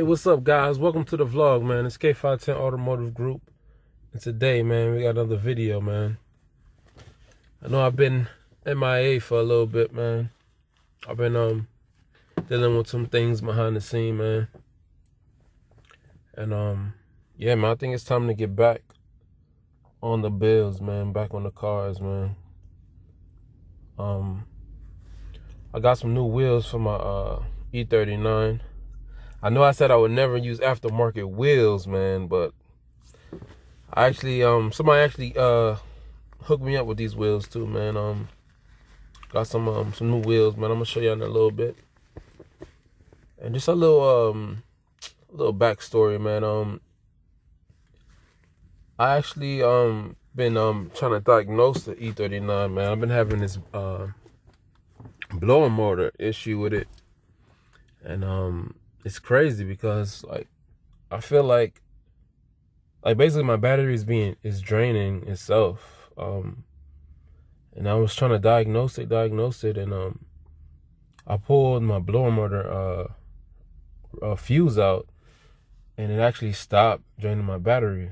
Hey, what's up, guys? Welcome to the vlog, man. It's hvac Automotive Group. And today, man, we got another video, man. I know I've been MIA for a little bit, man. I've been dealing with some things behind the scene, man. And yeah, man, I think it's time to get back on the bills, man. Back on the cars, man. I got some new wheels for my E39. I know I said I would never use aftermarket wheels, man, but I actually somebody actually hooked me up with these wheels too, man. Got some new wheels, man. I'm gonna show you in a little bit. And just a little backstory, man. I actually been trying to diagnose the E39, man. I've been having this blower motor issue with it. And it's crazy because like I feel like basically my battery is draining itself. And I was trying to diagnose it, and I pulled my blower motor fuse out, and it actually stopped draining my battery.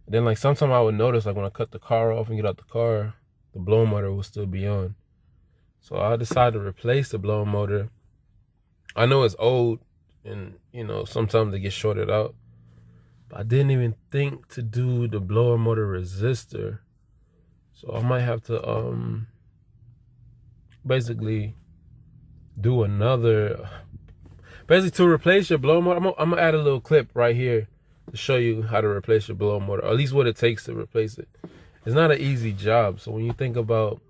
And then like sometimes I would notice like when I cut the car off and get out the car, the blower motor will still be on. So I decided to replace the blower motor. I know it's old, and you know sometimes they get shorted out, but I didn't even think to do the blower motor resistor. So I might have to basically do another, basically to replace your blower motor. I'm gonna add a little clip right here to show you how to replace your blower motor, or at least what it takes to replace it. It's not an easy job. So when you think about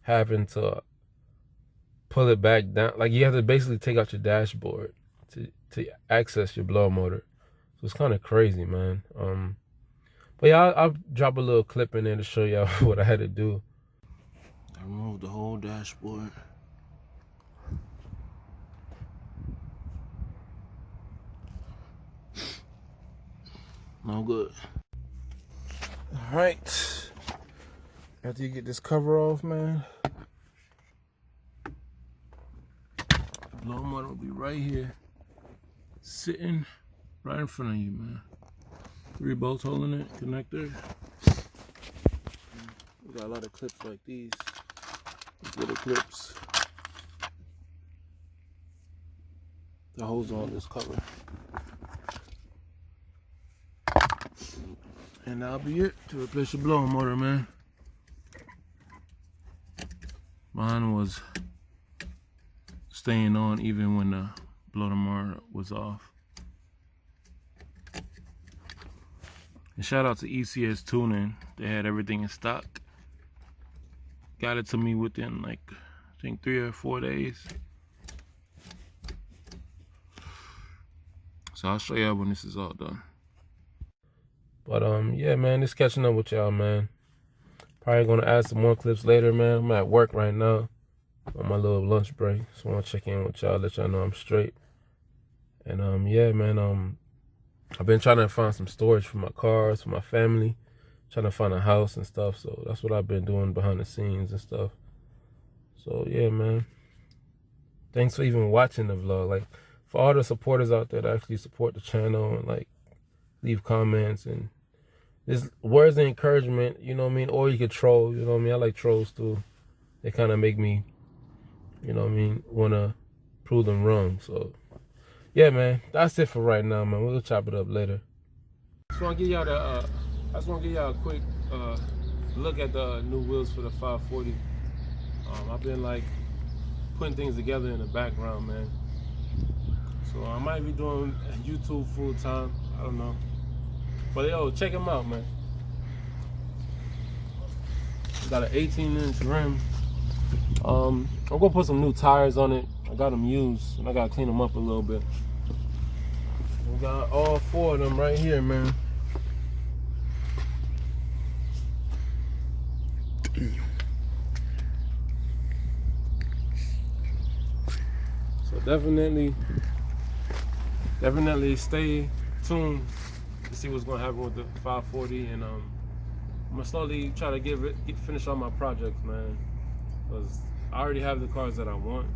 having to pull it back down, like you have to basically take out your dashboard to access your blower motor. So it's kind of crazy, man. But yeah, I'll drop a little clip in there to show y'all what I had to do. I removed the whole dashboard. No good. All right. After you get this cover off, man, the blower motor will be right here, sitting right in front of you, man. 3 bolts holding it, connector. We got a lot of clips like these little clips that holds on this cover. And that'll be it to replace your blower motor, man. Mine was staying on even when the blower motor was off. And shout out to ECS Tuning. They had everything in stock. Got it to me within like, I think 3 or 4 days. So I'll show y'all when this is all done. But yeah, man, just catching up with y'all, man. Probably gonna add some more clips later, man. I'm at work right now on my little lunch break. So I wanna check in with y'all, let y'all know I'm straight. And yeah, man, I've been trying to find some storage for my cars, for my family, trying to find a house and stuff. So that's what I've been doing behind the scenes and stuff. So yeah, man, thanks for even watching the vlog. Like for all the supporters out there that actually support the channel and like leave comments and just words of encouragement, you know what I mean? Or you could troll, you know what I mean? I like trolls too. They kind of make me, you know what I mean, want to prove them wrong. So yeah, man, that's it for right now, man. We'll chop it up later. I just want to give y'all a quick look at the new wheels for the 540. I've been like putting things together in the background, man. So I might be doing YouTube full time. I don't know. But yo, check them out, man. Got an 18-inch rim. I'm gonna put some new tires on it. I got them used, and I gotta clean them up a little bit. We got all 4 of them right here, man. So definitely stay tuned to see what's gonna happen with the 540, and I'm gonna slowly try to finish all my projects, man. Because I already have the cars that I want.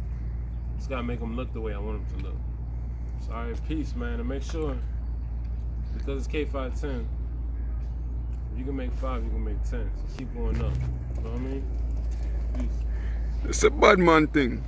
Just gotta make them look the way I want them to look. So, all right, peace, man. And make sure, because it's K510, if you can make 5, you can make 10. So keep going up. You know what I mean? Peace. It's a bad man thing.